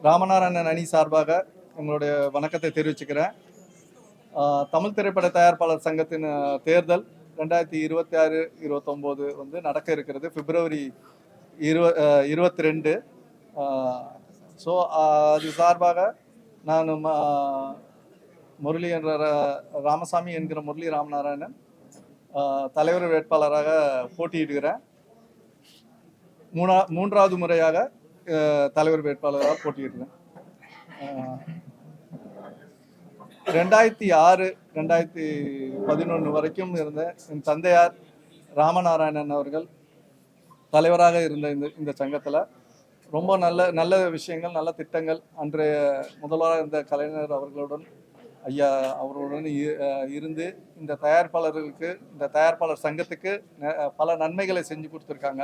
ராமநாராயணன் அணி சார்பாக எங்களுடைய வணக்கத்தை தெரிவிச்சுக்கிறேன். தமிழ் திரைப்பட தயாரிப்பாளர் சங்கத்தின் தேர்தல் 2026-29 வந்து நடக்க இருக்கிறது. பிப்ரவரி 22. ஸோ அது சார்பாக நான் முரளி என்ற ராமசாமி என்கிற முரளி ராமநாராயணன் தலைவர் வேட்பாளராக போட்டியிடுகிறேன். மூன்றாவது முறையாக தலைவர் வேட்பாளராக போட்டியிடுறேன். 2006-2011 வரைக்கும் இருந்த என் தந்தையார் ராமநாராயணன் அவர்கள் தலைவராக இருந்த இந்த சங்கத்தில் ரொம்ப நல்ல விஷயங்கள், நல்ல திட்டங்கள் அன்றைய முதல்வராக இருந்த கலைஞர் அவர்களுடன் ஐயா அவர்களுடன் இருந்து இந்த தயாரிப்பாளர்களுக்கு, இந்த தயாரிப்பாளர் சங்கத்துக்கு பல நன்மைகளை செஞ்சு கொடுத்துருக்காங்க.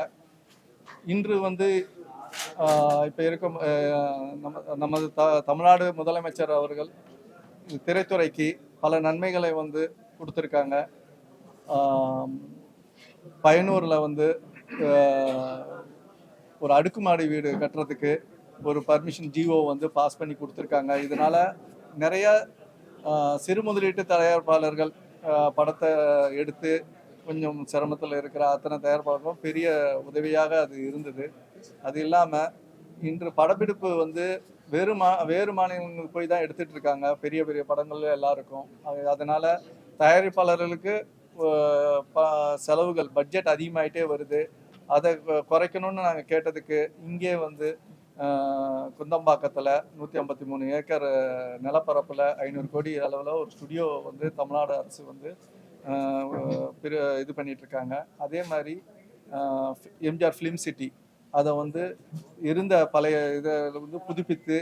இன்று வந்து இப்போ இருக்கும் நமது தமிழ்நாடு முதலமைச்சர் அவர்கள் திரைத்துறைக்கு பல நன்மைகளை வந்து கொடுத்துருக்காங்க. பயனூரில் வந்து ஒரு அடுக்குமாடி வீடு கட்டுறதுக்கு ஒரு பர்மிஷன் ஜிஓ வந்து பாஸ் பண்ணி கொடுத்துருக்காங்க. இதனால் நிறைய சிறு முதலீட்டு தயாரிப்பாளர்கள் படத்தை எடுத்து கொஞ்சம் சிரமத்தில் இருக்கிற அத்தனை தயாரிப்பாளர்களும் பெரிய உதவியாக அது இருந்தது. அது இல்லாமல் இன்று படப்பிடிப்பு வந்து வேறு மாநிலங்களுக்கு போய் தான் எடுத்துகிட்டு இருக்காங்க, பெரிய பெரிய படங்கள் எல்லாருக்கும். அதனால் தயாரிப்பாளர்களுக்கு செலவுகள், பட்ஜெட் அதிகமாகிட்டே வருது. அதை குறைக்கணும்னு நாங்கள் கேட்டதுக்கு இங்கே வந்து குந்தம்பாக்கத்தில் 153 ஏக்கர் நிலப்பரப்பில் 500 கோடி அளவில் ஒரு ஸ்டுடியோ வந்து தமிழ்நாடு அரசு வந்து இது பண்ணிகிட்ருக்காங்க. அதே மாதிரி எம்ஜிஆர் ஃபிலிம் சிட்டி அதை வந்து இருந்த பழைய இதை வந்து புதுப்பித்து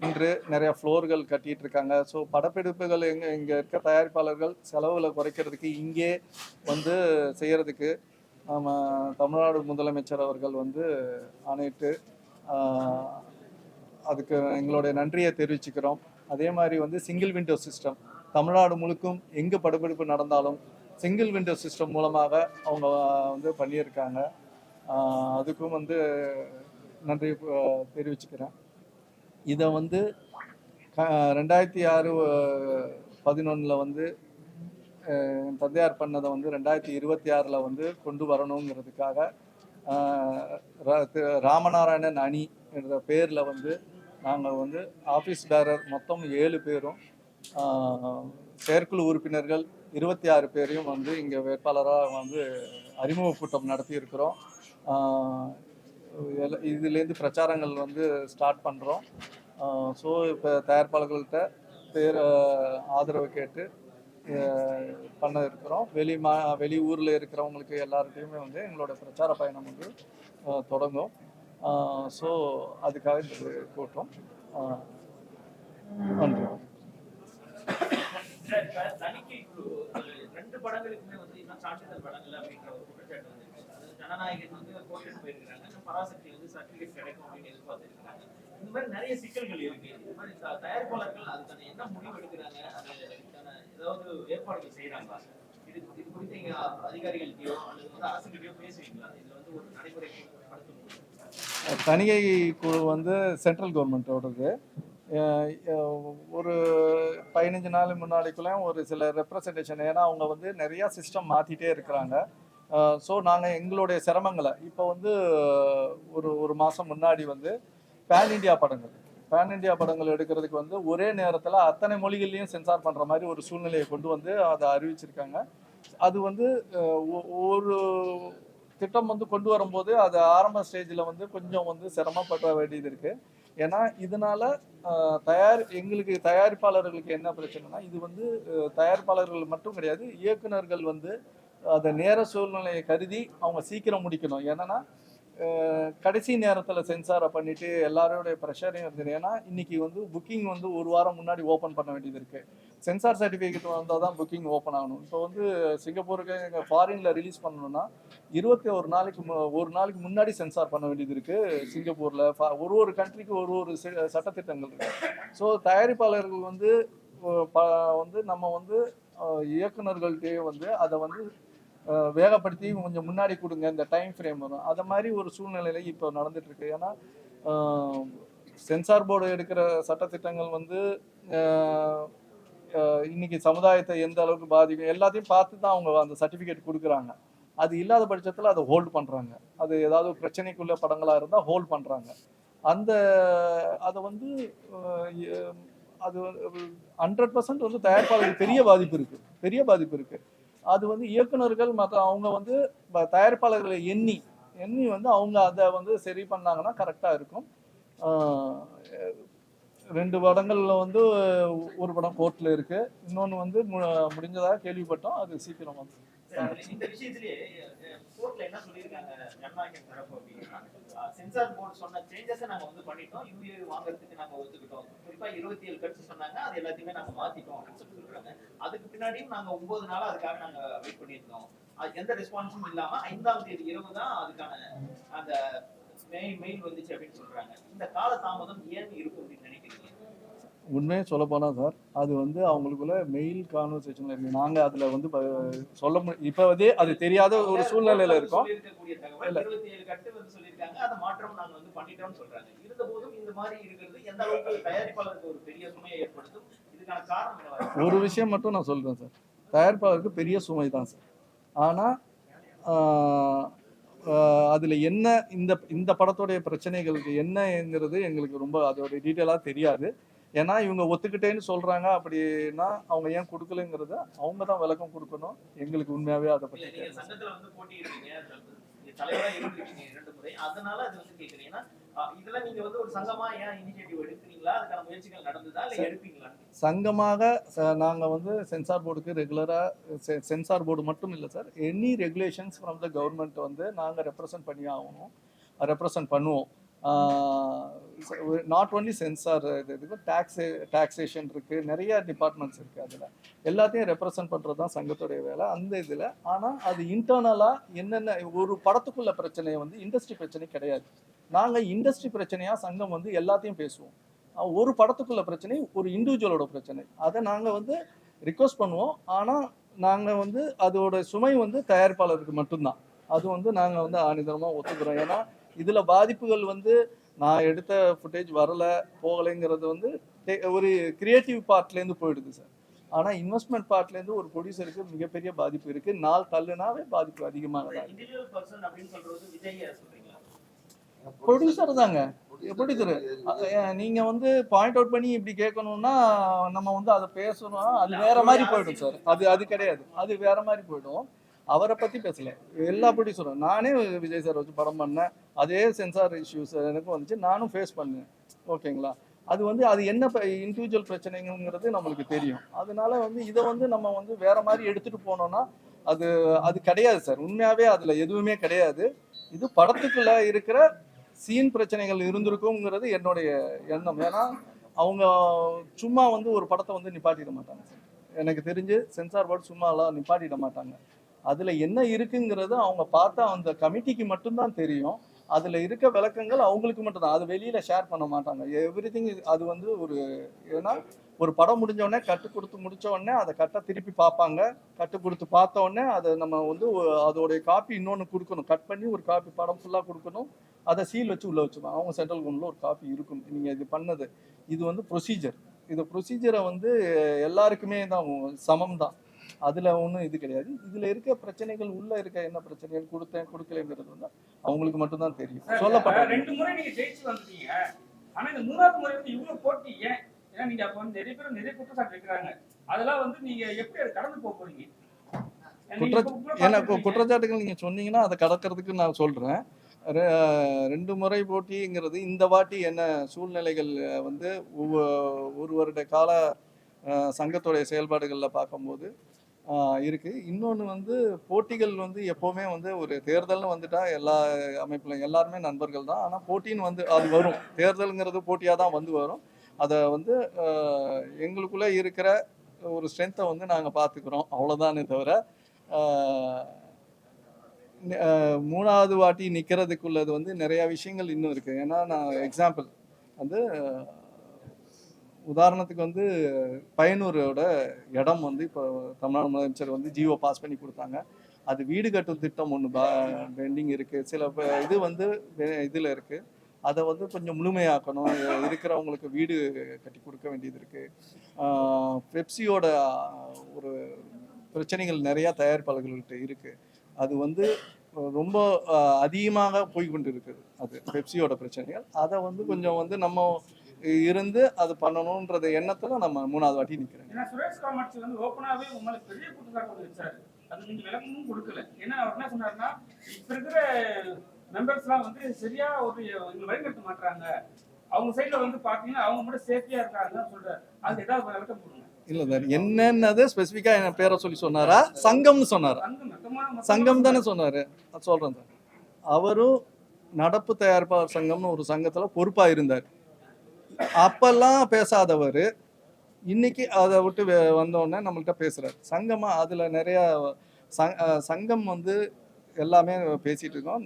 இன்று நிறையா ஃப்ளோர்கள் கட்டிகிட்டு இருக்காங்க. ஸோ படப்பிடிப்புகள் இங்கே இருக்க தயாரிப்பாளர்கள் செலவுகளை குறைக்கிறதுக்கு இங்கே வந்து செய்கிறதுக்கு நம்ம தமிழ்நாடு முதலமைச்சர் அவர்கள் வந்து ஆணையிட்டு அதுக்கு எங்களுடைய நன்றியை தெரிவிச்சுக்கிறோம். அதே மாதிரி வந்து சிங்கிள் விண்டோ சிஸ்டம் தமிழ்நாடு முழுக்கும் எங்கே படப்பிடிப்பு நடந்தாலும் சிங்கிள் விண்டோ சிஸ்டம் மூலமாக அவங்க வந்து பண்ணியிருக்காங்க. அதுக்கும் வந்து நன்றி தெரிவிச்சுக்கிறேன். இதை வந்து 2006-11 வந்து தந்தையார் பண்ணதை வந்து 2026 வந்து கொண்டு வரணுங்கிறதுக்காக ராமநாராயணன் அணி என்ற பேரில் வந்து நாங்கள் வந்து ஆஃபீஸ் பேரர் மொத்தம் 7 பேரும், செயற்குழு உறுப்பினர்கள் 26 பேரையும் வந்து இங்கே வேட்பாளராக வந்து அறிமுக கூட்டம் நடத்தி இருக்கிறோம். இதுலேருந்து பிரச்சாரங்கள் வந்து ஸ்டார்ட் பண்ணுறோம். ஸோ இப்போ தயாரிப்பாளர்கள்ட்ட ஆதரவு கேட்டு பண்ண இருக்கிறோம். வெளி ஊரில் இருக்கிறவங்களுக்கு எல்லார்ட்டையுமே வந்து எங்களோட பிரச்சார பயணம் வந்து தொடங்கும். ஸோ அதுக்காக இந்த கூட்டம். நன்றி. படங்களுக்குமே வந்து இன்னும் சான்றிதழ் படங்கள் அப்படிங்கிற ஒரு குற்றச்சாட்டு வந்து ஜனநாயகன் வந்து கோர்ட்டுக்கு போயிருக்கிறாங்க, பராசக்தி வந்து சர்டிபிகேட் கிடைக்கும் அப்படின்னு எதிர்பார்த்திருக்கிறாங்க. இந்த மாதிரி நிறைய சிக்கல்கள் இருக்கு. இந்த மாதிரி தயாரிப்பாளர்கள் அதுக்கான என்ன முடிவு எடுக்கிறாங்க, அதுக்கான ஏதாவது ஏற்பாடுகள் செய்யறாங்களா? இது குறித்து இங்க அதிகாரிகள்கிட்டயோ அல்லது வந்து அரசுகிட்டயோ பேசுவீங்களா? இதுல வந்து ஒரு நடைமுறை படுத்தணும். தணிக்கை குழு வந்து சென்ட்ரல் கவர்மெண்ட்டோடது. ஒரு 15 நாள் முன்னாடிக்குள்ளே ஒரு சில ரெப்ரசன்டேஷன், ஏன்னா அவங்க வந்து நிறையா சிஸ்டம் மாற்றிட்டே இருக்கிறாங்க. ஸோ நாங்கள் எங்களுடைய சிரமங்களை இப்போ வந்து ஒரு மாதம் முன்னாடி வந்து பேன் இண்டியா படங்கள் எடுக்கிறதுக்கு வந்து ஒரே நேரத்தில் அத்தனை மொழிகள்லையும் சென்சார் பண்ணுற மாதிரி ஒரு சூழ்நிலையை கொண்டு வந்து அதை அறிவிச்சிருக்காங்க. அது வந்து ஒரு திட்டம் வந்து கொண்டு வரும்போது அது ஆரம்ப ஸ்டேஜில் வந்து கொஞ்சம் வந்து சிரமப்பட வேண்டியது இருக்குது. ஏன்னா இதனால எங்களுக்கு தயாரிப்பாளர்களுக்கு என்ன பிரச்சனைனா, இது வந்து தயாரிப்பாளர்கள் மட்டும் கிடையாது, இயக்குநர்கள் வந்து அதை நேர சூழ்நிலையை கருதி அவங்க சீக்கிரம் முடிக்கணும். ஏன்னா கடைசி நேரத்தில் சென்சாரை பண்ணிட்டு எல்லாரோடைய ப்ரெஷரையும் இருந்தது. ஏன்னா இன்னைக்கு வந்து புக்கிங் வந்து ஒரு வாரம் முன்னாடி ஓப்பன் பண்ண வேண்டியது இருக்குது. சென்சார் சர்டிஃபிகேட் வந்தால் தான் புக்கிங் ஓப்பன் ஆகணும். இப்போ வந்து சிங்கப்பூருக்கு எங்கள் ஃபாரினில் ரிலீஸ் பண்ணணும்னா 21 நாளைக்கு முன்னாடி சென்சார் பண்ண வேண்டியது இருக்குது சிங்கப்பூரில். ஒரு கண்ட்ரிக்கு ஒரு சட்டத்திட்டங்கள் இருக்குது. ஸோ தயாரிப்பாளர்கள் வந்து நம்ம வந்து இயக்குநர்கள்ட்டே வந்து அதை வந்து வேகப்படுத்தி கொஞ்சம் முன்னாடி கொடுங்க, இந்த டைம் ஃப்ரேம் வரும். அதை மாதிரி ஒரு சூழ்நிலையில இப்போ நடந்துட்டு இருக்கு. ஏன்னா சென்சார் போர்டு எடுக்கிற சட்டத்திட்டங்கள் வந்து இன்னைக்கு சமுதாயத்தை எந்த அளவுக்கு பாதிக்கும் எல்லாத்தையும் பார்த்து தான் அவங்க அந்த சர்டிஃபிகேட் கொடுக்குறாங்க. அது இல்லாத பட்சத்தில் அதை ஹோல்ட் பண்ணுறாங்க. அது ஏதாவது பிரச்சனைக்குள்ள படங்களாக இருந்தால் ஹோல்ட் பண்ணுறாங்க. அந்த அதை வந்து அது 100% வந்து தயாரிப்பாளருக்கு பெரிய பாதிப்பு இருக்குது. அது வந்து இயக்குநர்கள் மற்ற அவங்க வந்து தயாரிப்பாளர்களை எண்ணி வந்து அவங்க அதை வந்து சரி பண்ணாங்கன்னா கரெக்டாக இருக்கும். 2 படங்கள்ல வந்து ஒரு படம் கோர்ட்ல இருக்கு, இன்னொன்று வந்து முடிஞ்சதாக கேள்விப்பட்டோம். அது சீக்கிரம் வந்து இந்த விஷயத்திலேயே கோர்ட்ல என்ன சொல்லியிருக்காங்க ஜனநாயகம் தரப்பு அப்படின்னா, சென்சார் போர்டு சொன்ன சேஞ்சஸை நாங்க வந்து பண்ணிட்டோம், யூஏ வாங்குறதுக்கு நாங்க ஒத்துக்கிட்டோம். குறிப்பா 27 கட்சி சொன்னாங்க, அது எல்லாத்தையுமே நாங்க மாத்திட்டோம் அப்படின்னு சொல்றாங்க. அதுக்கு பின்னாடியும் நாங்க 9 நாளா அதுக்காக நாங்க வெயிட் பண்ணியிருந்தோம். எந்த ரெஸ்பான்ஸும் இல்லாம 5ஆம் தேதி இரவு தான் அதுக்கான அந்த மெயில் வந்துச்சு அப்படின்னு சொல்றாங்க. இந்த கால தாமதம் ஏன் இருக்கும் அப்படின்னு நினைக்கிறீங்க? உண்மையே சொல்ல போனால் சார், அது வந்து அவங்களுக்குள்ள மெயில் கான்வர்சேஷன்ல இருக்கு. நாங்கள் அதில் வந்து சொல்ல இப்போ வந்து அது தெரியாத ஒரு சூழ்நிலையில இருக்கோம். 27 கட்டு வந்து சொல்லியிருக்காங்க, அதை மாற்றம் நாங்கள் வந்து பண்ணிட்டோம்னு சொல்றாங்க. இருந்த போதும் இந்த மாதிரி இருக்கிறது எந்த அளவுக்கு தயாரிப்பாளருக்கு ஒரு பெரிய சுமையை ஏற்படுத்தும்? இதுக்கான காரணம் ஒரு விஷயம் மட்டும் நான் சொல்றேன் சார், தயாரிப்பாளருக்கு பெரிய சுமை தான் சார். ஆனால் அதில் என்ன இந்த படத்துடைய பிரச்சனைகளுக்கு என்னங்கிறது எங்களுக்கு ரொம்ப அதோட டீட்டெயிலாக தெரியாது. ஏன்னா இவங்க ஒத்துக்கிட்டேன்னு சொல்றாங்க. அப்படின்னா அவங்க ஏன் கொடுக்கலங்கிறத அவங்க தான் விளக்கம் கொடுக்கணும். எங்களுக்கு உண்மையாவே அதை பற்றி சங்கத்துல வந்து போட்டியிடுறீங்க, தலைவரா இருந்திருக்கீங்க 2 முறை, அதனால அது வந்து கேக்குறீங்க. இதெல்லாம் நீங்க வந்து ஒரு சங்கமா ஏன் இனிஷியேட்டிவ் எடுக்கிறீங்களா? அதுக்கான முயற்சிகள் நடந்ததா இல்ல எடுப்பீங்களா? சங்கமாக நாங்க வந்து சென்சார் போர்டுக்கு ரெகுலரா, சென்சார் போர்டு மட்டும் இல்லை sir, any regulations from the government வந்து நாங்க ரெப்ரசன்ட் பண்ணி ஆகணும், ரெப்ரசன்ட் பண்ணுவோம். நாட் ஓன்லி சென்சார், இதுக்கு டாக்ஸேஷன் இருக்குது, நிறைய டிபார்ட்மெண்ட்ஸ் இருக்குது. அதில் எல்லாத்தையும் ரெப்ரசன்ட் பண்ணுறது தான் சங்கத்துடைய வேலை அந்த இதில். ஆனால் அது இன்டர்னலாக என்னென்ன ஒரு படத்துக்குள்ள பிரச்சனையை வந்து இண்டஸ்ட்ரி பிரச்சனை கிடையாது. நாங்கள் இண்டஸ்ட்ரி பிரச்சனையாக சங்கம் வந்து எல்லாத்தையும் பேசுவோம். ஒரு படத்துக்குள்ள பிரச்சனை ஒரு இண்டிவிஜுவலோட பிரச்சனை, அதை நாங்கள் வந்து ரிக்வஸ்ட் பண்ணுவோம். ஆனால் நாங்கள் வந்து அதோட சுமை வந்து தயாரிப்பாளருக்கு மட்டும்தான். அது வந்து நாங்கள் வந்து ஆணிதரமாக ஒத்துக்கிறோம். ஏன்னா இதில் பாதிப்புகள் வந்து நான் எடுத்த ஃபுட்டேஜ் போகலைங்கிறது வந்து ஒரு கிரியேட்டிவ் பார்ட்லேருந்து போயிடுது சார். ஆனால் இன்வெஸ்ட்மெண்ட் பார்ட்லேருந்து ஒரு ப்ரொடியூசருக்கு மிகப்பெரிய பாதிப்பு இருக்குது. நாள் தள்ளுனாவே பாதிப்பு அதிகமாக தான். ப்ரொடியூசர் தாங்க, ப்ரொடியூசர். நீங்கள் வந்து பாயிண்ட் அவுட் பண்ணி இப்படி கேட்கணும்னா நம்ம வந்து அதை பேசணும், அது வேற மாதிரி போயிடும் சார். அது கிடையாது, அது வேற மாதிரி போயிடும். அவரை பற்றி பேசலை, எல்லா ப்ரொடியூசரும். நானே விஜய் சார் வச்சு படம் பண்ணேன், அதே சென்சார் இஷ்யூஸ் எனக்கும் வந்துச்சு, நானும் ஃபேஸ் பண்ணேன். ஓகேங்களா? அது வந்து அது என்ன இண்டிவிஜுவல் பிரச்சனைங்கிறது நம்மளுக்கு தெரியும். அதனால வந்து இதை வந்து நம்ம வந்து வேற மாதிரி எடுத்துகிட்டு போனோம்னா அது கிடையாது சார். உண்மையாகவே அதில் எதுவுமே கிடையாது. இது படத்துக்குள்ள இருக்கிற சீன் பிரச்சனைகள் இருந்திருக்குங்கிறது என்னுடைய எண்ணம். ஏன்னா அவங்க சும்மா வந்து ஒரு படத்தை வந்து நிப்பாட்டிட மாட்டாங்க சார். எனக்கு தெரிஞ்சு சென்சார் போர்டு சும்மாலாம் நிப்பாட்டிட மாட்டாங்க. அதில் என்ன இருக்குங்கிறது அவங்க பார்த்தா அந்த கமிட்டிக்கு மட்டும்தான் தெரியும். அதில் இருக்க விளக்கங்கள் அவங்களுக்கு மட்டும்தான், அது வெளியில் ஷேர் பண்ண மாட்டாங்க. எவ்ரிதிங் அது வந்து ஏன்னா ஒரு படம் முடிஞ்ச கட்டு கொடுத்து முடிச்ச உடனே அதை கட்டை திருப்பி பார்ப்பாங்க. கட்டு கொடுத்து பார்த்த உடனே அதை நம்ம வந்து அதோடைய காப்பி இன்னொன்று கொடுக்கணும், கட் பண்ணி ஒரு காப்பி படம் ஃபுல்லாக கொடுக்கணும். அதை சீல் வச்சு உள்ளே வச்சுக்கணும். அவங்க சென்ட்ரல் கவர்மெண்ட்ல ஒரு காப்பி இருக்கும். நீங்கள் இது பண்ணது இது வந்து ப்ரொசீஜர். இந்த ப்ரொசீஜரை வந்து எல்லாருக்குமே தான் சமம் தான். அதில் ஒன்றும் இது கிடையாது. இதில் இருக்க பிரச்சனைகள் உள்ள இருக்க என்ன பிரச்சனைகள் கொடுக்கலைங்கிறது வந்து அவங்களுக்கு மட்டும்தான் தெரியும். சொல்லப்பட்ட 2 முறை நீங்க ஜெயிச்சு வந்துட்டீங்க. ஆனா இந்த 3வது முறை வந்து இவ்வளவு போட்டி ஏன்? ஏன்னா நீங்க அப்ப வந்து நிறைய குற்றச்சாட்டு வைக்கிறாங்க. அதெல்லாம் வந்து நீங்க எப்படி அதை கடந்து போக போறீங்க? குற்றச்சாட்டுகள் நீங்க சொன்னீங்கன்னா அதை கடக்கிறதுக்கு நான் சொல்றேன். 2 முறை போட்டிங்கிறது இந்த வாட்டி என்ன சூழ்நிலைகள் வந்து ஒரு வருட கால சங்கத்துடைய செயல்பாடுகளில் பார்க்கும்போது இருக்குது. இன்னொன்று வந்து போட்டிகள் வந்து எப்போவுமே வந்து ஒரு தேர்தல்னு வந்துட்டா எல்லா அமைப்புலையும் எல்லாருமே நண்பர்கள் தான். ஆனால் போட்டின்னு வந்து அது வரும், தேர்தலுங்கிறது போட்டியாக தான் வரும். அதை வந்து எங்களுக்குள்ளே இருக்கிற ஒரு ஸ்ட்ரென்த்தை வந்து நாங்கள் பார்த்துக்கிறோம், அவ்வளோதானே தவிர 3வது வாட்டி நிற்கிறதுக்குள்ளது வந்து நிறையா விஷயங்கள் இன்னும் இருக்குது. ஏன்னா நான் எக்ஸாம்பிள் வந்து உதாரணத்துக்கு வந்து பையனூரோட இடம் வந்து இப்போ தமிழ்நாடு முதலமைச்சர் வந்து ஜிஓ பாஸ் பண்ணி கொடுத்தாங்க. அது வீடு கட்டும் திட்டம் ஒன்று பெண்டிங் இருக்குது. சில இது வந்து இதில் இருக்குது. அதை வந்து கொஞ்சம் முழுமையாக்கணும். இருக்கிறவங்களுக்கு வீடு கட்டி கொடுக்க வேண்டியது இருக்குது. பெப்சியோட ஒரு பிரச்சனைகள் நிறையா தயாரிப்பாளர்கள்கிட்ட இருக்குது. அது வந்து ரொம்ப அதிகமாக போய் கொண்டு இருக்குது. அது பெப்சியோட பிரச்சனைகள். அதை வந்து கொஞ்சம் வந்து நம்ம இருந்து அது பண்ணணும்ன்ற எண்ணத்துல நம்ம 3வது வாட்டி நிக்கிறேன். ஏன்னா சுரேஷ் காமாட்சி வந்து ஓப்பனாவே உங்களை பெரிய குற்றச்சாட்டு வந்து வச்சாரு. அது நீங்க விளக்கமும் கொடுக்கல. ஏன்னா அவர் என்ன சொன்னாருன்னா, இப்ப இருக்கிற மெம்பர்ஸ்லாம் வந்து சரியா ஒரு எங்களை வழிநடத்த மாட்டாங்க. அவங்க சைட்ல வந்து பாத்தீங்கன்னா அவங்க மட்டும் சேஃப்டியா இருக்காங்கன்னு சொல்றாரு. அது ஏதாவது விளக்கம் கொடுங்க. இல்ல சார், என்னன்னது ஸ்பெசிஃபிக்கா என்ன பேரை சொல்லி சொன்னாரா? சங்கம்னு சொன்னாரா? சங்கம் தானே சொன்னாரு. சொல்றேன் சார். அவரும் நடப்பு தயாரிப்பாளர் சங்கம்னு ஒரு சங்கத்துல பொறுப்பா இருந்தார். அப்பெல்லாம் பேசாதவர் இன்னைக்கு அதை விட்டு வந்தோடனே நம்மள்கிட்ட பேசுறாரு. சங்கமா அதுல நிறைய சங்கம் வந்து எல்லாமே பேசிட்டு இருக்கோம்.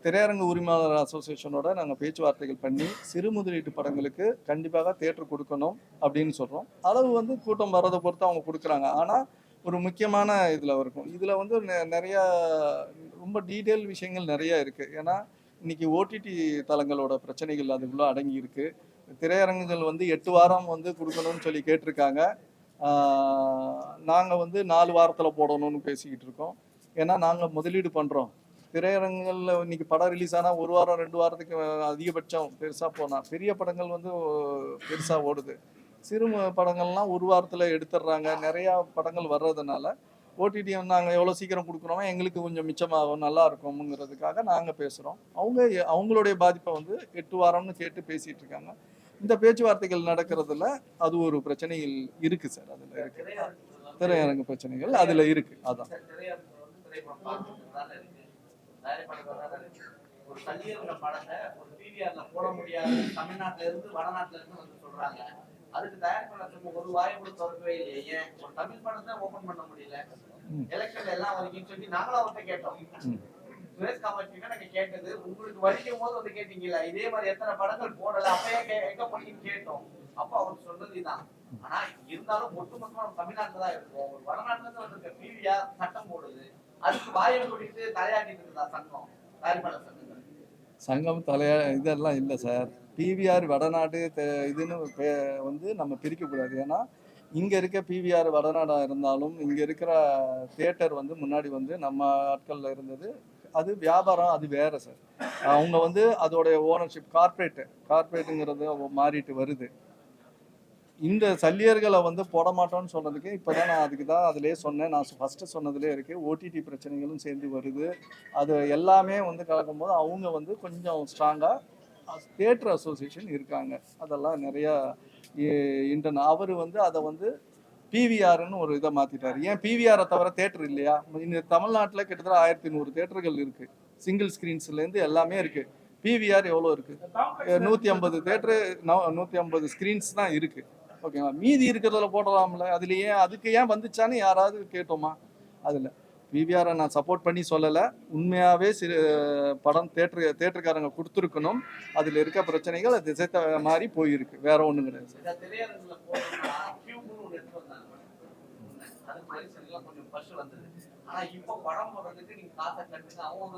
திரையரங்கு உரிமையாளர் அசோசியேஷனோட நாங்கள் பேச்சுவார்த்தைகள் பண்ணி சிறு முதலீட்டு படங்களுக்கு கண்டிப்பாக தியேட்டர் கொடுக்கணும் அப்படின்னு சொல்கிறோம். அளவு வந்து கூட்டம் வர்றதை பொறுத்து அவங்க கொடுக்குறாங்க. ஆனால் ஒரு முக்கியமான இதில் இருக்கும். இதில் வந்து நிறையா ரொம்ப டீட்டெயில் விஷயங்கள் நிறையா இருக்குது. ஏன்னா இன்னைக்கு ஓடிடி தளங்களோட பிரச்சனைகள் அதுக்குள்ளே அடங்கி இருக்குது. திரையரங்குகள் வந்து 8 வாரம் வந்து கொடுக்கணும்னு சொல்லி கேட்டிருக்காங்க. நாங்கள் வந்து 4 வாரத்தில் போடணும்னு பேசிக்கிட்டு இருக்கோம். ஏன்னா நாங்கள் முதலீடு பண்ணுறோம். திரையரங்குகளில் இன்னைக்கு படம் ரிலீஸ் ஆனால் 1 வாரம் 2 வாரத்துக்கு அதிகபட்சம் பெருசாக போனால், பெரிய படங்கள் வந்து பெருசாக ஓடுது. சிறு படங்கள்லாம் 1 வாரத்தில் எடுத்துடுறாங்க. நிறையா படங்கள் வர்றதுனால ஓடிடி வந்து நாங்கள் எவ்வளோ சீக்கிரம் கொடுக்குறோமோ எங்களுக்கு கொஞ்சம் மிச்சமாகும், நல்லா இருக்கும்ங்கிறதுக்காக நாங்கள் பேசுகிறோம். அவங்களுடைய பாதிப்பை வந்து 8 வாரம்னு கேட்டு பேசிகிட்டு இருக்காங்க. இந்த பேச்சுவார்த்தைகள் நடக்கிறதுல அது ஒரு பிரச்சனைகள் இருக்குது சார். அதில் இருக்குது திரையரங்கு பிரச்சனைகள் அதில் இருக்குது. அதான் ஒரு சல்லியர்கள படத்தை ஒரு பிவிஆர்ல போட முடியாது, தமிழ்நாட்டுல இருந்து வடநாட்டுல இருந்து வந்து சொல்றாங்க. அதுக்கு தயாரிப்பாளருக்கு ஒரு வாய் கூட திறக்கவே இல்லையே. ஏன் ஒரு தமிழ் படத்தை ஓபன் பண்ண முடியல? எலெக்ஷன்ல எல்லாம் வரைக்கும் சொல்லி நாங்களும் அவர்கிட்ட கேட்டோம். சுரேஷ் காமாட்சினா நாங்க கேட்டது, உங்களுக்கு வலிக்கும் போது வந்து கேட்டீங்களா இதே மாதிரி எத்தனை படங்கள் போடல, அப்பயே எங்க போனீங்கன்னு கேட்டோம். அப்ப அவர் சொன்னது இதான். ஆனா இருந்தாலும் ஒட்டுமொத்தமா நம்ம தமிழ்நாட்டுல தான் இருக்கோம். ஒரு வடநாட்டுல இருந்து வந்திருக்க பிவிஆர் சட்டம் போடுது, அதுக்கு வாயை கூட்டிட்டு தலையாட்டிட்டு இருந்தா சங்கம், தயாரிப்பாளர் சங்கம் இதெல்லாம் இல்லை சார். பிவிஆர் வடநாடு இதுன்னு வந்து நம்ம பிரிக்கக்கூடாது. ஏன்னா இங்கே இருக்க பிவிஆர் வடநாடாக இருந்தாலும் இங்கே இருக்கிற தியேட்டர் வந்து முன்னாடி வந்து நம்ம ஆட்களில் இருந்தது. அது வியாபாரம், அது வேறு சார். அவங்க வந்து அதோடைய ஓனர்ஷிப் கார்பரேட்டுங்கிறது மாறிட்டு வருது. இந்த சல்லியர்களை வந்து போட மாட்டோம்னு சொன்னதுக்கு இப்போ தான் நான் அதுக்கு தான் அதிலே சொன்னேன். நான் ஃபஸ்ட்டு சொன்னதுலேயே இருக்குது. ஓடிடி பிரச்சனைகளும் சேர்ந்து வருது. அது எல்லாமே வந்து கலக்கும்போது அவங்க வந்து கொஞ்சம் ஸ்ட்ராங்காக தியேட்டர் அசோசியேஷன் இருக்காங்க. அதெல்லாம் நிறையா அவர் வந்து அதை வந்து பிவிஆர்னு ஒரு இதை மாற்றிட்டார். ஏன் பிவிஆரை தவிர தேட்டர் இல்லையா? இந்த தமிழ்நாட்டில் கிட்டத்தட்ட 1100 தேட்டர்கள் இருக்குது. சிங்கிள் ஸ்க்ரீன்ஸ்லேருந்து எல்லாமே இருக்குது. பிவிஆர் எவ்வளோ இருக்குது? 150 தேட்டரு, 150 ஸ்க்ரீன்ஸ் தான் இருக்குது. ஓகேங்களா? மீதி இருக்கிறதுல போடலாம்ல. அதுக்கு ஏன் வந்துச்சான்னு யாராவது கேட்டோமா? அதில் பிவிஆரை நான் சப்போர்ட் பண்ணி சொல்லலை. உண்மையாகவே படம் தேட்டருக்காரங்க கொடுத்துருக்கணும். அதில் இருக்க பிரச்சனைகள் திசை மாதிரி போயிருக்கு, வேற ஒன்றும் கிடையாது. ஆனா இப்ப படம் போடுறதுக்கு நீங்க காசை கட்டுங்க, அவங்க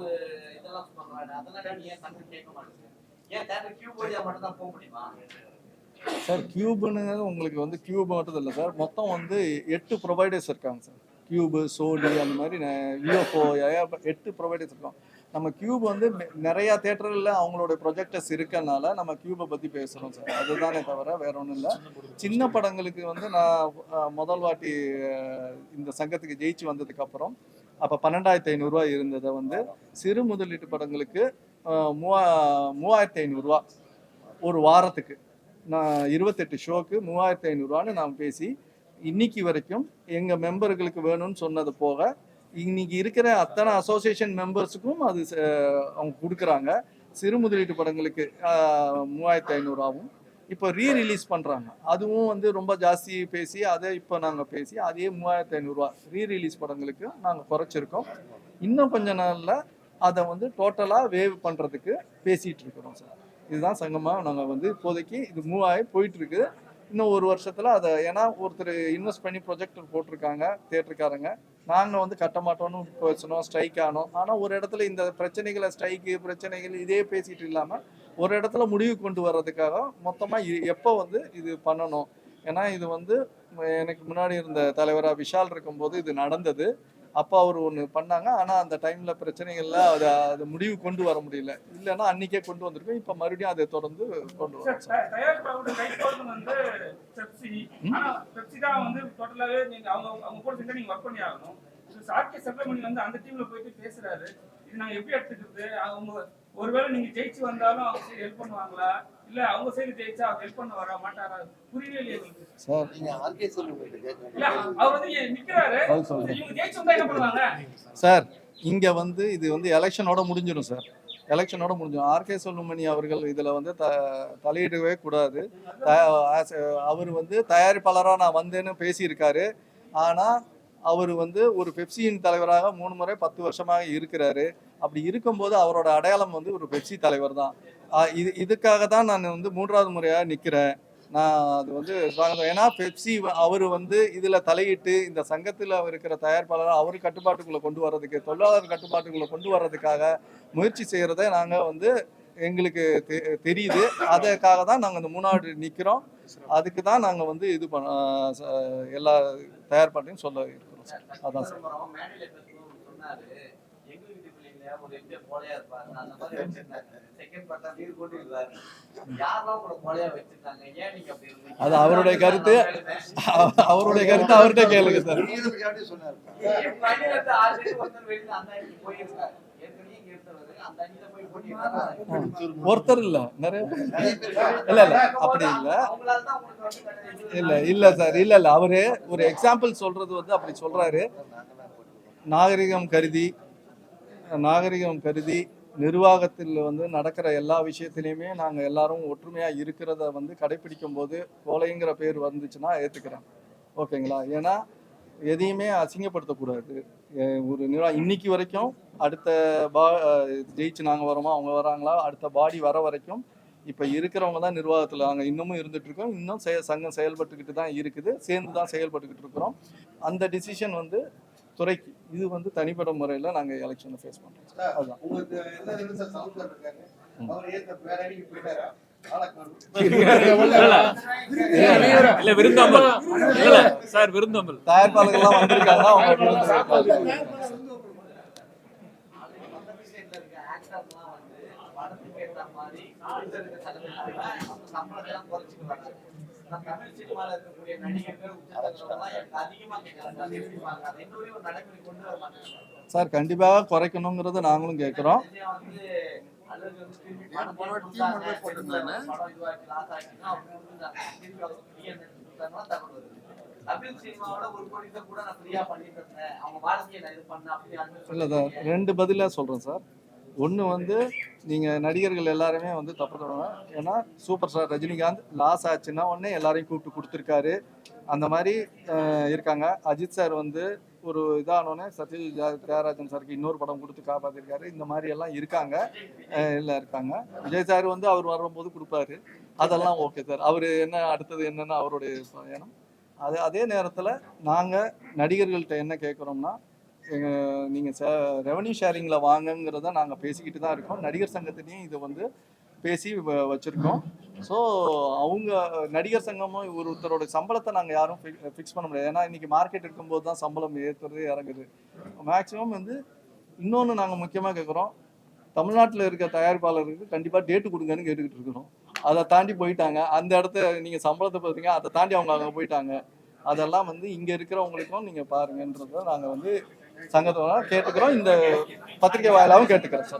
இதெல்லாம் சொல்றாங்க. அதெல்லாம் நீங்க ஏன் கண்டு கேட்க மாட்டீங்க? ஏன் தேட்டர் கியூப் வழியா மட்டும் தான் போக முடியுமா? சார் கியூப்னு உங்களுக்கு வந்து கியூப் மட்டும் இல்லை சார், மொத்தம் வந்து 8 ப்ரொவைடர்ஸ் இருக்காங்க சார். கியூபு, சோனி, அந்த மாதிரி யூஎஃப்ஓ 8 ப்ரொவைடர்ஸ் இருக்கோம். நம்ம கியூப் வந்து நிறையா தேட்டரில் அவங்களோட ப்ரொஜெக்டர்ஸ் இருக்கனால நம்ம கியூபை பற்றி பேசுகிறோம் சார். அதுதானே தவிர வேற ஒன்றும் இல்லை. சின்ன படங்களுக்கு வந்து நான் முதல் வாட்டி இந்த சங்கத்துக்கு ஜெயிச்சு வந்ததுக்கப்புறம் அப்போ 12,500 ரூபா இருந்ததை வந்து சிறு முதலீட்டு படங்களுக்கு 3,500 ரூபா ஒரு வாரத்துக்கு, நான் 28 ஷோக்கு 3,500 ரூபான்னு நான் பேசி இன்னைக்கு வரைக்கும் எங்கள் மெம்பர்களுக்கு வேணும்னு சொன்னது போக இன்னைக்கு இருக்கிற அத்தனை அசோசியேஷன் மெம்பர்ஸுக்கும் அது அவங்க கொடுக்குறாங்க. சிறு முதலீட்டு படங்களுக்கு 3,500 ரூபாவும் இப்போ ரீரிலீஸ் பண்ணுறாங்க. அதுவும் வந்து ரொம்ப ஜாஸ்தி பேசி அதை இப்போ நாங்கள் பேசி அதே 3,500 ரூபா ரீரிலீஸ் படங்களுக்கு நாங்கள் குறைச்சிருக்கோம். இன்னும் கொஞ்ச நாளில் அதை வந்து டோட்டலாக வேவ் பண்ணுறதுக்கு பேசிகிட்டு இருக்கிறோம் சார். இதுதான் சங்கமாக நாங்கள் வந்து இப்போதைக்கு இது மூவ் ஆகி போயிட்டுருக்கு. இன்னும் ஒரு வருஷத்துல அதை, ஏன்னா ஒருத்தர் இன்வெஸ்ட் பண்ணி ப்ரொஜெக்டர் போட்டிருக்காங்க தியேட்டருக்காரங்க, நாங்க வந்து கட்ட மாட்டோம்னு பேசணும், ஸ்ட்ரைக் ஆனோம். ஆனா ஒரு இடத்துல இந்த பிரச்சனைகளை, ஸ்ட்ரைக்கு பிரச்சனைகள் இதே பேசிட்டு இல்லாம ஒரு இடத்துல முடிவு கொண்டு வர்றதுக்காக மொத்தமா எப்போ வந்து இது பண்ணணும். ஏன்னா இது வந்து எனக்கு முன்னாடி இருந்த தலைவரா விஷால் இருக்கும்போது இது நடந்தது. அப்போ அவர் ஒன்று பண்ணாங்க. ஆனால் அந்த டைமில் பிரச்சனைகள்ல அது முடிவு கொண்டு வர முடியல. இல்லைன்னா அன்னைக்கே கொண்டு வந்திருக்கோம். இப்போ மறுபடியும் அதை தொடர்ந்து கொண்டு வரோம். தயாரிப்பாளரோட கைப்பொருள் வந்து பெப்சி. ஆனா பெப்சி தான் வந்து டோட்டலாவே நீங்க அவங்க கூட சேர்ந்து நீங்க ஒர்க் பண்ணி ஆகணும். சார்கே செப்டமணி வந்து அந்த டீம்ல போயிட்டு பேசுறாரு. இது நாங்க எப்படி எடுத்துக்கிறது? அவங்க ஒருவேளை நீங்க ஜெயிச்சு வந்தாலும் அவங்க ஹெல்ப் பண்ணுவாங்களா, இல்ல அவங்க சைடு ஜெயிச்சா அவங்க ஹெல்ப் பண்ண வர மாட்டாரா? புரியவே இல்லையே எங்களுக்கு சார். நீங்க ஆர்கே சொல்லுங்க. இல்ல அவர் வந்து நிக்கிறாரு, இவங்க ஜெயிச்சு வந்தா என்ன பண்ணுவாங்க சார்? இங்க வந்து இது வந்து எலெக்ஷனோட முடிஞ்சிடும் சார். எலெக்ஷனோட முடிஞ்சிடும். ஆர்கே செல்வமணி அவர்கள் இதுல வந்து தலையிடவே கூடாது. அவர் வந்து தயாரிப்பாளரா நான் வந்தேன்னு பேசியிருக்காரு. ஆனா அவர் வந்து ஒரு பெப்சியின் தலைவராக 3 முறை 10 வருஷமாக இருக்கிறாரு. அப்படி இருக்கும்போது அவரோட அடையாளம் வந்து ஒரு பெப்சி தலைவர் தான். இதுக்காக தான் நான் வந்து 3வது முறையாக நிற்கிறேன். நான் அது வந்து ஏன்னா பெப்சி அவர் வந்து இதில் தலையிட்டு இந்த சங்கத்தில் இருக்கிற தயாரிப்பாளர் அவர் கட்டுப்பாட்டுக்குள்ளே கொண்டு வர்றதுக்கு, தொழிலாளர் கட்டுப்பாட்டுக்குள்ளே கொண்டு வர்றதுக்காக முயற்சி செய்கிறத நாங்கள் வந்து எங்களுக்கு தெரியுது. அதுக்காக தான் நாங்கள் இந்த 3வது நிற்கிறோம். அதுக்கு தான் நாங்கள் வந்து இது எல்லா தயார்பாட்டையும் சொல்ல இருக்கிறோம் சார். அதான் சார். அது அவருடைய கருத்து. அவருடைய கருத்து அவர்கிட்ட கேளுங்க சார். ஒருத்தர் இல்ல, நிறைய இல்ல அப்படி இல்ல சார். இல்ல அவரு ஒரு எக்ஸாம்பிள் சொல்றது வந்து அப்படி சொல்றாரு. நாகரிகம் கருதி நிர்வாகத்தில் வந்து நடக்கிற எல்லா விஷயத்திலையுமே நாங்கள் எல்லாரும் ஒற்றுமையாக இருக்கிறத வந்து கடைபிடிக்கும் போது கோலைங்கிற பேர் வந்துச்சுன்னா ஏற்றுக்கிறேன். ஓகேங்களா? ஏன்னா எதையுமே அசிங்கப்படுத்தக்கூடாது. ஒரு இன்னைக்கு வரைக்கும் அடுத்த ஜெயிச்சு நாங்கள் வரோமா, அவங்க வராங்களா, அடுத்த பாடி வர வரைக்கும் இப்போ இருக்கிறவங்க தான் நிர்வாகத்தில் நாங்கள் இன்னமும் இருந்துட்டு இருக்கோம். இன்னும் சங்கம் செயல்பட்டுக்கிட்டு தான் இருக்குது. சேர்ந்து தான் செயல்பட்டுக்கிட்டு இருக்கிறோம். அந்த டிசிஷன் வந்து துறைக்கு. இது வந்து தனிப்பட்ட முறையில் நாங்கள் எலெக்ஷனை ஃபேஸ் பண்ணுறோம். அதுதான். தயாரிப்பாளர்கள்லாம் வந்திருக்காங்க. சார் கண்டிப்பாக குறைக்கணுங்கிறத நாங்களும் கேட்குறோம். இல்லை சார், 2 பதிலாக சொல்கிறேன் சார். ஒன்று வந்து நீங்கள் நடிகர்கள் எல்லாருமே வந்து தப்பு தருவாங்க. ஏன்னா சூப்பர் ஸ்டார் ரஜினிகாந்த் லாஸ் ஆச்சுன்னா உடனே எல்லாரையும் கூப்பிட்டு கொடுத்துருக்காரு. அந்த மாதிரி இருக்காங்க. அஜித் சார் வந்து ஒரு இதானோடனே சத்யஜித் தியாகராஜன் சாருக்கு இன்னொரு படம் கொடுத்து காப்பாற்றிருக்காரு. இந்த மாதிரி எல்லாம் இருக்காங்க. விஜய் சார் வந்து அவர் வரும்போது கொடுப்பாரு. அதெல்லாம் ஓகே சார். அவர் என்ன அடுத்தது என்னன்னு அவருடைய பயணம். அதே நேரத்தில் நாங்கள் நடிகர்கள்ட்ட என்ன கேட்குறோம்னா, நீங்கள் ரெவன்யூ ஷேரிங்கில் வாங்கங்கிறத நாங்கள் பேசிக்கிட்டு தான் இருக்கோம். நடிகர் சங்கத்திலையும் இதை வந்து பேசி வச்சுருக்கோம். ஸோ அவங்க நடிகர் சங்கமும் ஒருத்தரோட சம்பளத்தை நாங்கள் யாரும் ஃபிக்ஸ் பண்ண முடியாது. ஏன்னா இன்றைக்கி மார்க்கெட் இருக்கும்போது தான் சம்பளம் ஏற்றுறது இறங்குது. மேக்ஸிமம் வந்து இன்னொன்று நாங்கள் முக்கியமாக கேட்குறோம், தமிழ்நாட்டில் இருக்க தயாரிப்பாளருக்கு கண்டிப்பாக டேட்டு கொடுங்கன்னு கேட்டுக்கிட்டு இருக்கிறோம். அதை தாண்டி போயிட்டாங்க. அந்த இடத்த நீங்கள் சம்பளத்தை பார்த்தீங்க, அதை தாண்டி அவங்க அங்கே போயிட்டாங்க. அதெல்லாம் வந்து இங்கே இருக்கிறவங்களுக்கும் நீங்கள் பாருங்கன்றதை நாங்கள் வந்து சங்கத்தோட கேட்டுக்கிறோம். இந்த பத்திரிகை வாயிலாகவும் கேட்டுக்கிறோம் சார்.